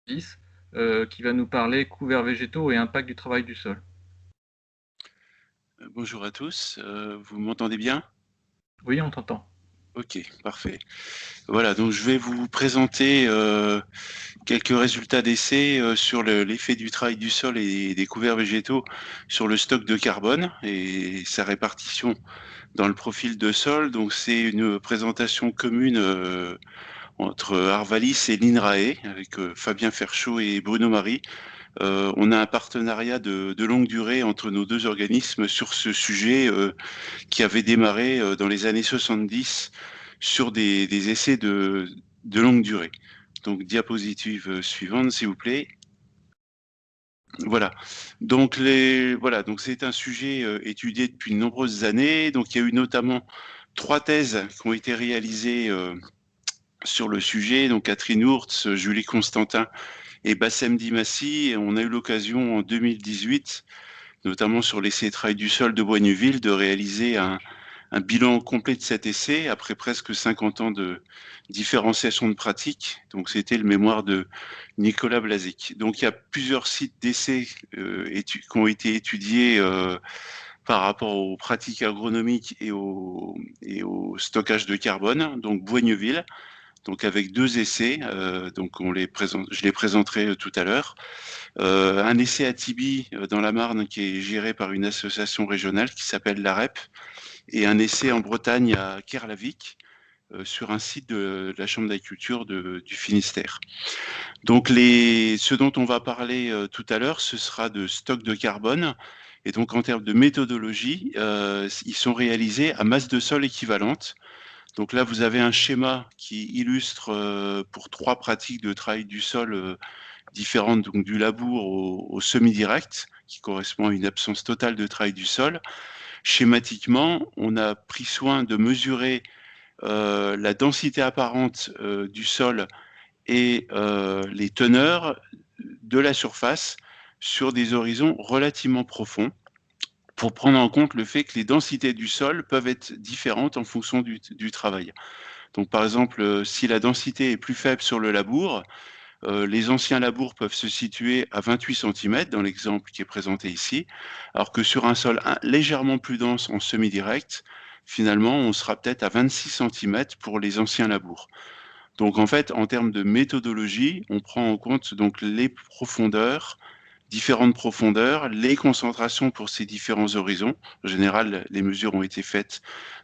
10, qui va nous parler couverts végétaux et impact du travail du sol. Bonjour à tous, vous m'entendez bien? Oui, on t'entend. OK, parfait. Voilà, donc je vais vous présenter quelques résultats d'essais sur l'effet du travail du sol et des couverts végétaux sur le stock de carbone et sa répartition dans le profil de sol. Donc c'est une présentation commune entre Arvalis et l'INRAE avec Fabien Ferchaud et Bruno Marie. On a un partenariat de longue durée entre nos deux organismes sur ce sujet qui avait démarré dans les années 70 sur des essais de longue durée. Donc, diapositive suivante, s'il vous plaît. Voilà. Voilà. Donc, c'est un sujet étudié depuis de nombreuses années. Donc, il y a eu notamment 3 thèses qui ont été réalisées sur le sujet. Donc, Catherine Ourtz, Julie Constantin et Bassem Dimassi. Et on a eu l'occasion en 2018, notamment sur l'essai travail du sol de Boigneville, de réaliser un bilan complet de cet essai après presque 50 ans de différenciation de pratique. Donc, c'était le mémoire de Nicolas Blazic. Donc, il y a plusieurs sites d'essais qui ont été étudiés par rapport aux pratiques agronomiques et au stockage de carbone. Donc, Boigneville, donc avec 2 essais, donc je les présenterai tout à l'heure. Un essai à Tibi dans la Marne qui est géré par une association régionale qui s'appelle l'AREP, et un essai en Bretagne à Kerlavik, sur un site de la Chambre d'agriculture du Finistère. Donc ce dont on va parler tout à l'heure, ce sera de stock de carbone. Et donc en termes de méthodologie, ils sont réalisés à masse de sol équivalente. Donc là, vous avez un schéma qui illustre pour 3 pratiques de travail du sol différentes, donc du labour au semi-direct, qui correspond à une absence totale de travail du sol. Schématiquement, on a pris soin de mesurer la densité apparente du sol et les teneurs de la surface sur des horizons relativement profonds, pour prendre en compte le fait que les densités du sol peuvent être différentes en fonction du travail. Donc par exemple, si la densité est plus faible sur le labour, les anciens labours peuvent se situer à 28 cm dans l'exemple qui est présenté ici, alors que sur un sol légèrement plus dense en semi-direct, finalement, on sera peut-être à 26 cm pour les anciens labours. Donc en fait, en termes de méthodologie, on prend en compte donc les profondeurs, différentes profondeurs, les concentrations pour ces différents horizons. En général, les mesures ont été faites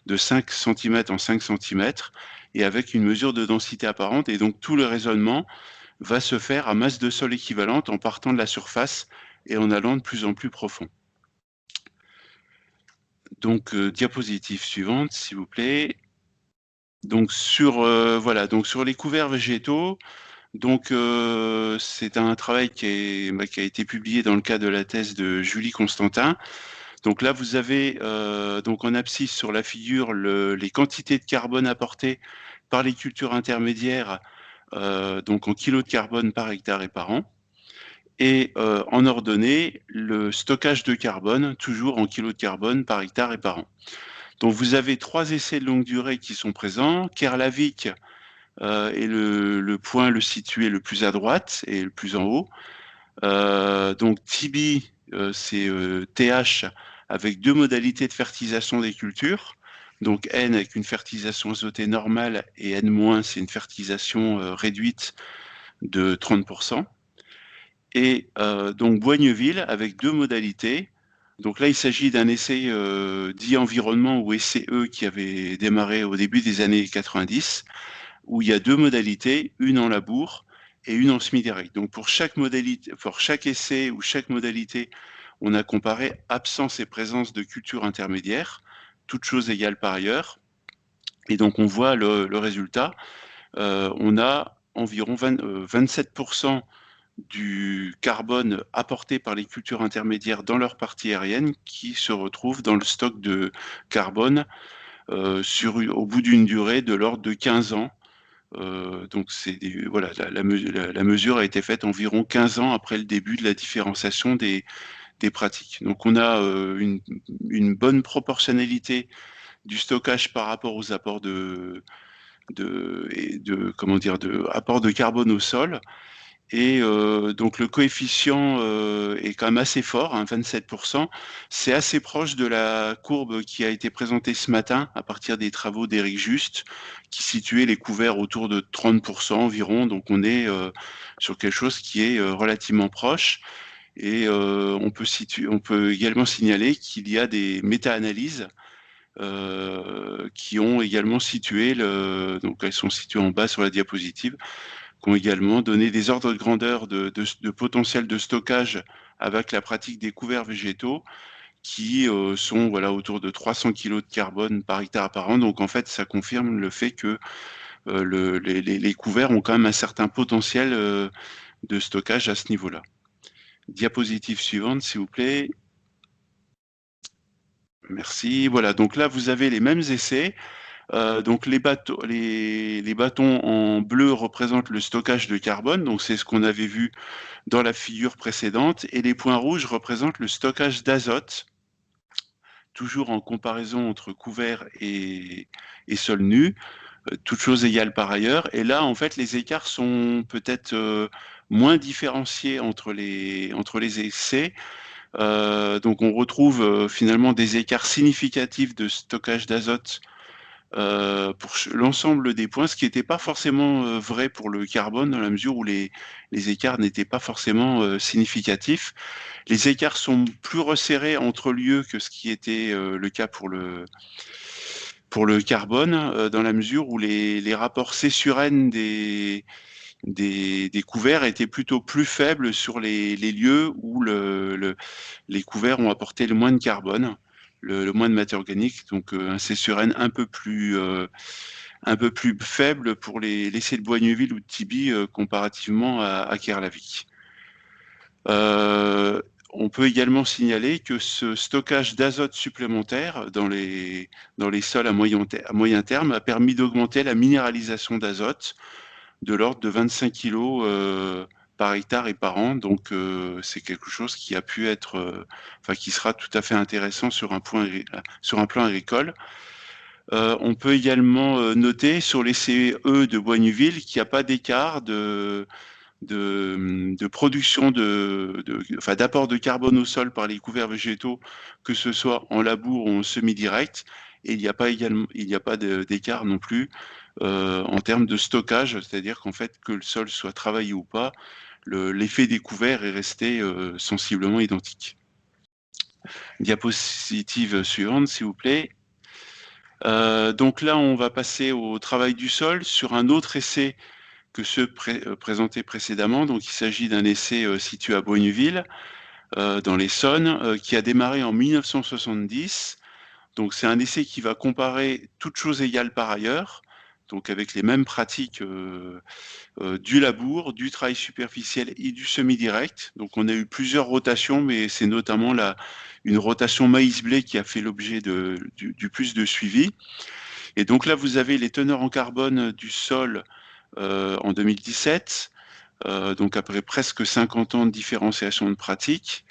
de 5 cm en 5 cm et avec une mesure de densité apparente. Et donc tout le raisonnement va se faire à masse de sol équivalente en partant de la surface et en allant de plus en plus profond. Donc, diapositive suivante, s'il vous plaît. Donc voilà, donc sur les couverts végétaux, donc c'est un travail qui a été publié dans le cadre de la thèse de Julie Constantin. Donc là, vous avez donc en abscisse sur la figure les quantités de carbone apportées par les cultures intermédiaires, donc en kilos de carbone par hectare et par an. Et en ordonnée, le stockage de carbone, toujours en kilos de carbone par hectare et par an. Donc vous avez 3 essais de longue durée qui sont présents. Kerlavik est le point le situé le plus à droite et le plus en haut. Donc Tibi, c'est TH avec 2 modalités de fertilisation des cultures. Donc N avec une fertilisation azotée normale et N-, c'est une fertilisation réduite de 30%. Et donc Boigneville avec 2 modalités. Donc là, il s'agit d'un essai dit environnement ou essai E qui avait démarré au début des années 90, où il y a 2 modalités, une en labour et une en semi-direct. Donc pour chaque modalité, pour chaque essai ou chaque modalité, on a comparé absence et présence de culture intermédiaire, toutes choses égales par ailleurs. Et donc on voit le résultat. On a environ 27% du carbone apporté par les cultures intermédiaires dans leur partie aérienne qui se retrouve dans le stock de carbone au bout d'une durée de l'ordre de 15 ans. Donc voilà, la mesure a été faite environ 15 ans après le début de la différenciation des pratiques. Donc on a une bonne proportionnalité du stockage par rapport aux apports comment dire, de apport de carbone au sol. Et donc le coefficient est quand même assez fort, hein, 27%. C'est assez proche de la courbe qui a été présentée ce matin à partir des travaux d'Éric Juste, qui situait les couverts autour de 30% environ. Donc on est sur quelque chose qui est relativement proche. Et on peut également signaler qu'il y a des méta-analyses qui ont également situé donc elles sont situées en bas sur la diapositive, qui ont également donné des ordres de grandeur de potentiel de stockage avec la pratique des couverts végétaux qui sont voilà, autour de 300 kg de carbone par hectare par an. Donc en fait, ça confirme le fait que les couverts ont quand même un certain potentiel de stockage à ce niveau-là. Diapositive suivante, s'il vous plaît. Merci. Voilà, donc là, vous avez les mêmes essais. Donc les bâtons en bleu représentent le stockage de carbone, donc c'est ce qu'on avait vu dans la figure précédente, et les points rouges représentent le stockage d'azote, toujours en comparaison entre couvert et sol nu, toutes choses égales par ailleurs. Et là, en fait, les écarts sont peut-être moins différenciés entre les essais. Donc on retrouve finalement des écarts significatifs de stockage d'azote pour l'ensemble des points, ce qui n'était pas forcément vrai pour le carbone, dans la mesure où les écarts n'étaient pas forcément significatifs. Les écarts sont plus resserrés entre lieux que ce qui était le cas pour le carbone, dans la mesure où les rapports C sur N des couverts étaient plutôt plus faibles sur les lieux où les couverts ont apporté le moins de carbone, le moins de matière organique, donc un C sur N un peu plus faible pour les laissés de Bois-Neuville ou de Tibi comparativement à Kerlavik. On peut également signaler que ce stockage d'azote supplémentaire dans les sols à moyen terme a permis d'augmenter la minéralisation d'azote de l'ordre de 25 kg par hectare et par an. Donc c'est quelque chose qui a pu être, qui sera tout à fait intéressant sur un plan agricole. On peut également noter sur les CE de Bois-Neuville qu'il n'y a pas d'écart de production d'apport de carbone au sol par les couverts végétaux, que ce soit en labour ou en semi-direct. Et il n'y a pas d'écart non plus en termes de stockage, c'est-à-dire qu'en fait, que le sol soit travaillé ou pas, l'effet des couverts est resté sensiblement identique. Diapositive suivante, s'il vous plaît. Donc là, on va passer au travail du sol sur un autre essai que ceux présentés précédemment. Donc, il s'agit d'un essai situé à Boigneville, dans l'Essonne, qui a démarré en 1970. Donc, c'est un essai qui va comparer toutes choses égales par ailleurs, donc avec les mêmes pratiques du labour, du travail superficiel et du semi-direct. Donc, on a eu plusieurs rotations, mais c'est notamment une rotation maïs-blé qui a fait l'objet du plus de suivi. Et donc là, vous avez les teneurs en carbone du sol en 2017, donc après presque 50 ans de différenciation de pratique,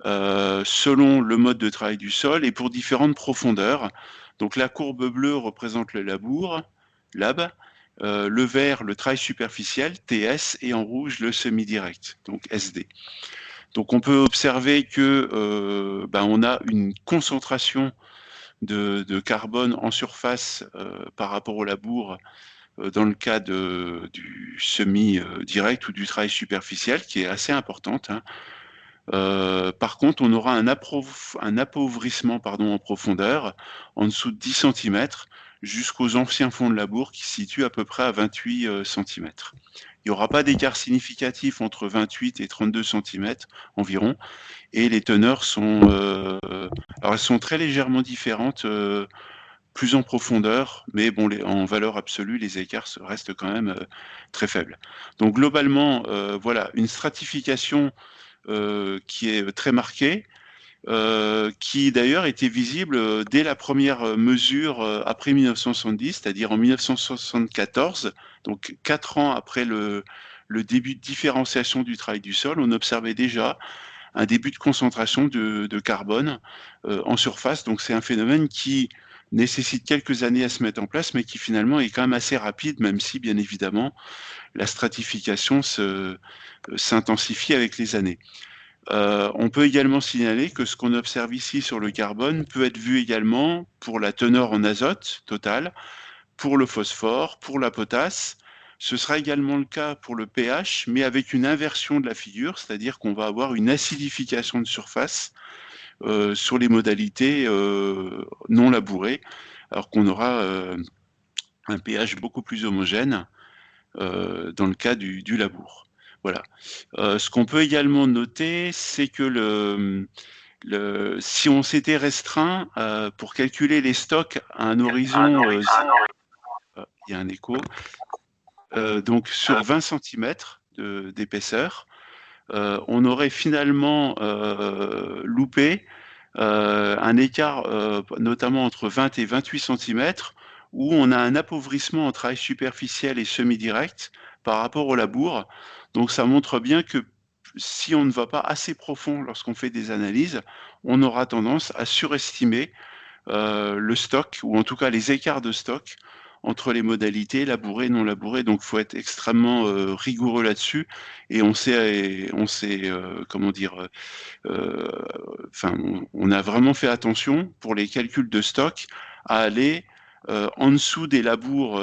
selon le mode de travail du sol et pour différentes profondeurs. Donc la courbe bleue représente le labour, lab, le vert le travail superficiel, TS, et en rouge le semi-direct, donc SD. Donc on peut observer que on a une concentration de carbone en surface par rapport au labour dans le cas du semi-direct ou du travail superficiel, qui est assez importante, hein. Par contre, on aura un appauvrissement en profondeur en dessous de 10 cm jusqu'aux anciens fonds de labour qui se situent à peu près à 28 cm. Il n'y aura pas d'écart significatif entre 28 et 32 cm environ, et les teneurs elles sont très légèrement différentes, plus en profondeur, mais bon, en valeur absolue, les écarts restent quand même très faibles. Donc globalement, voilà, une stratification qui est très marquée, qui d'ailleurs était visible dès la première mesure après 1970, c'est-à-dire en 1974, donc 4 ans après le début de différenciation du travail du sol, on observait déjà un début de concentration de carbone en surface. Donc c'est un phénomène qui nécessite quelques années à se mettre en place, mais qui finalement est quand même assez rapide, même si bien évidemment la stratification s'intensifie avec les années. On peut également signaler que ce qu'on observe ici sur le carbone peut être vu également pour la teneur en azote totale, pour le phosphore, pour la potasse. Ce sera également le cas pour le pH, mais avec une inversion de la figure, c'est-à-dire qu'on va avoir une acidification de surface sur les modalités non labourées, alors qu'on aura un pH beaucoup plus homogène dans le cas du labour. Voilà. Ce qu'on peut également noter, c'est que si on s'était restreint pour calculer les stocks à un horizon, il y a un écho, donc sur 20 cm d'épaisseur, on aurait finalement loupé un écart notamment entre 20 et 28 cm où on a un appauvrissement en travail superficiel et semi-direct par rapport au labour. Donc ça montre bien que si on ne va pas assez profond lorsqu'on fait des analyses, on aura tendance à surestimer le stock, ou en tout cas les écarts de stock entre les modalités labourées et non labourées. Donc, il faut être extrêmement rigoureux là-dessus. Et comment dire, on a vraiment fait attention pour les calculs de stock à aller en dessous des labours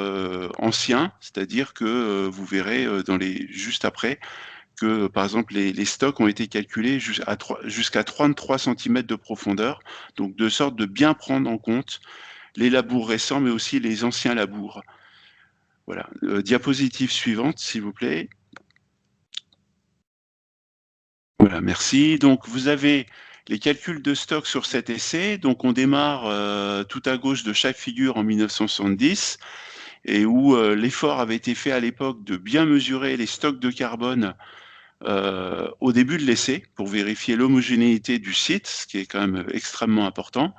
anciens, c'est-à-dire que vous verrez juste après que, par exemple, les stocks ont été calculés jusqu'à 33 cm de profondeur, donc de sorte de bien prendre en compte les labours récents, mais aussi les anciens labours. Voilà. Diapositive suivante, s'il vous plaît. Voilà, merci. Donc, vous avez les calculs de stock sur cet essai. Donc, on démarre tout à gauche de chaque figure en 1970 et où l'effort avait été fait à l'époque de bien mesurer les stocks de carbone au début de l'essai pour vérifier l'homogénéité du site, ce qui est quand même extrêmement important.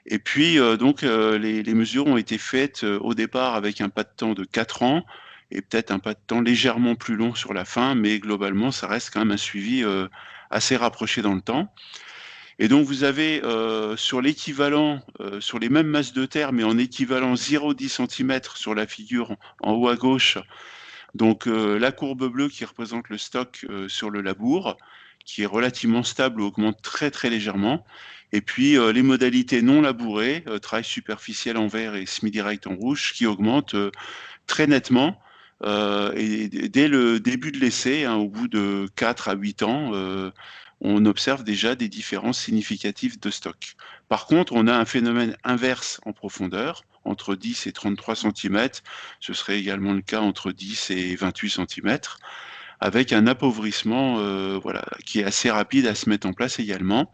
Et puis, les mesures ont été faites au départ avec un pas de temps de 4 ans et peut-être un pas de temps légèrement plus long sur la fin, mais globalement, ça reste quand même un suivi assez rapproché dans le temps. Et donc, vous avez sur l'équivalent, sur les mêmes masses de terre, mais en équivalent 0,10 cm sur la figure en haut à gauche, donc la courbe bleue qui représente le stock sur le labour, qui est relativement stable ou augmente très très légèrement. Et puis les modalités non labourées, travail superficiel en vert et semi-direct en rouge, qui augmentent très nettement. Et dès le début de l'essai, hein, au bout de 4 à 8 ans, on observe déjà des différences significatives de stock. Par contre, on a un phénomène inverse en profondeur, entre 10 et 33 cm. Ce serait également le cas entre 10 et 28 cm, avec un appauvrissement voilà, qui est assez rapide à se mettre en place également.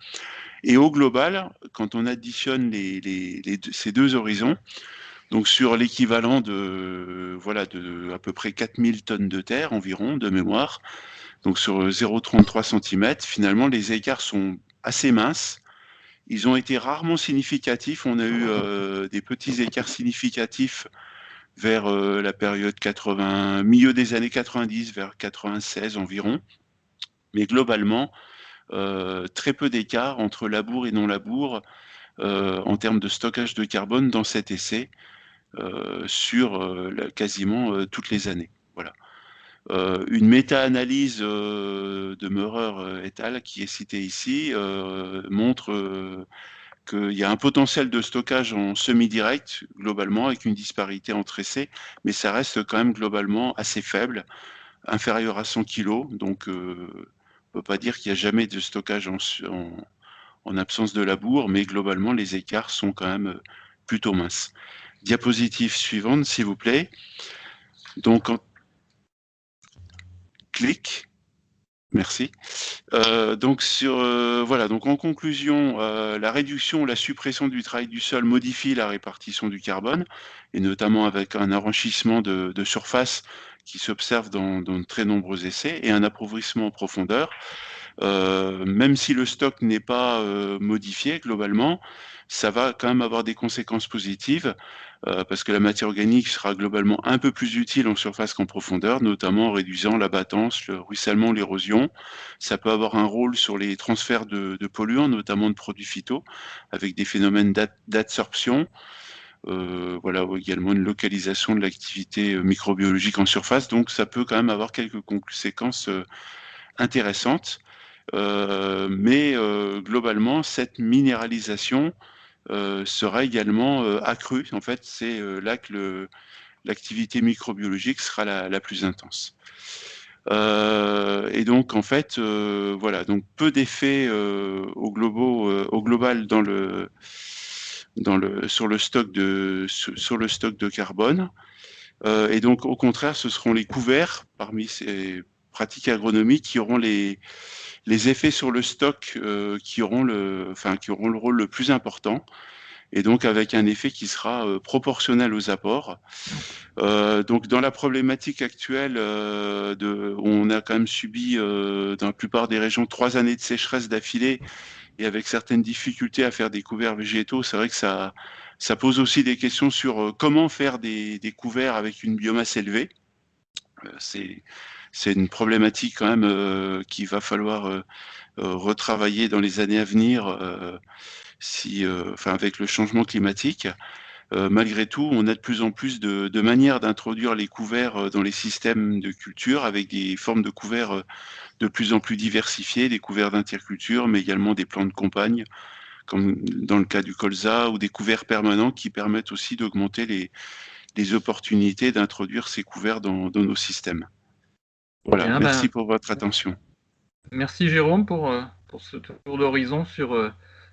Et au global, quand on additionne ces deux horizons, donc sur l'équivalent de à peu près 4000 tonnes de terre environ, de mémoire, donc sur 0,33 cm, finalement les écarts sont assez minces. Ils ont été rarement significatifs. On a eu des petits écarts significatifs vers la période 80, milieu des années 90, vers 96 environ. Mais globalement, très peu d'écart entre labour et non labour en termes de stockage de carbone dans cet essai sur quasiment toutes les années. Voilà. Une méta-analyse de Meurer et al. Qui est citée ici montre qu'il y a un potentiel de stockage en semi-direct, globalement, avec une disparité entre essais, mais ça reste quand même globalement assez faible, inférieur à 100 kg. Donc, on ne peut pas dire qu'il n'y a jamais de stockage en absence de labour, mais globalement, les écarts sont quand même plutôt minces. Diapositive suivante, s'il vous plaît. Donc, clic. Merci. Voilà. Donc en conclusion, la réduction ou la suppression du travail du sol modifie la répartition du carbone, et notamment avec un enrichissement de surface qui s'observe dans de très nombreux essais et un appauvrissement en profondeur. Même si le stock n'est pas modifié globalement, ça va quand même avoir des conséquences positives parce que la matière organique sera globalement un peu plus utile en surface qu'en profondeur, notamment en réduisant l'abattance, le ruissellement, l'érosion. Ça peut avoir un rôle sur les transferts de polluants, notamment de produits phytos, avec des phénomènes d'adsorption. Voilà, ou également une localisation de l'activité microbiologique en surface. Donc ça peut quand même avoir quelques conséquences intéressantes. Mais globalement, cette minéralisation sera également accrue. En fait, c'est là que l'activité microbiologique sera la plus intense. Et donc, en fait, voilà, donc peu d'effets au global sur le stock sur le stock de carbone. Et donc, au contraire, ce seront les couverts parmi ces pratiques agronomiques qui auront les effets sur le stock qui auront le rôle le plus important, et donc avec un effet qui sera proportionnel aux apports. Donc dans la problématique actuelle, on a quand même subi dans la plupart des régions 3 années de sécheresse d'affilée, et avec certaines difficultés à faire des couverts végétaux. C'est vrai que ça pose aussi des questions sur comment faire des couverts avec une biomasse élevée. C'est une problématique quand même qu'il va falloir retravailler dans les années à venir, avec le changement climatique. Malgré tout, on a de plus en plus de manières d'introduire les couverts dans les systèmes de culture, avec des formes de couverts de plus en plus diversifiées, des couverts d'interculture, mais également des plants de campagne, comme dans le cas du colza, ou des couverts permanents qui permettent aussi d'augmenter les opportunités d'introduire ces couverts dans nos systèmes. Voilà, Bien, merci pour votre attention. merci Jérôme pour ce tour d'horizon sur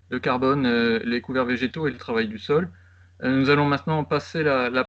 le carbone, les couverts végétaux et le travail du sol. Nous allons maintenant passer la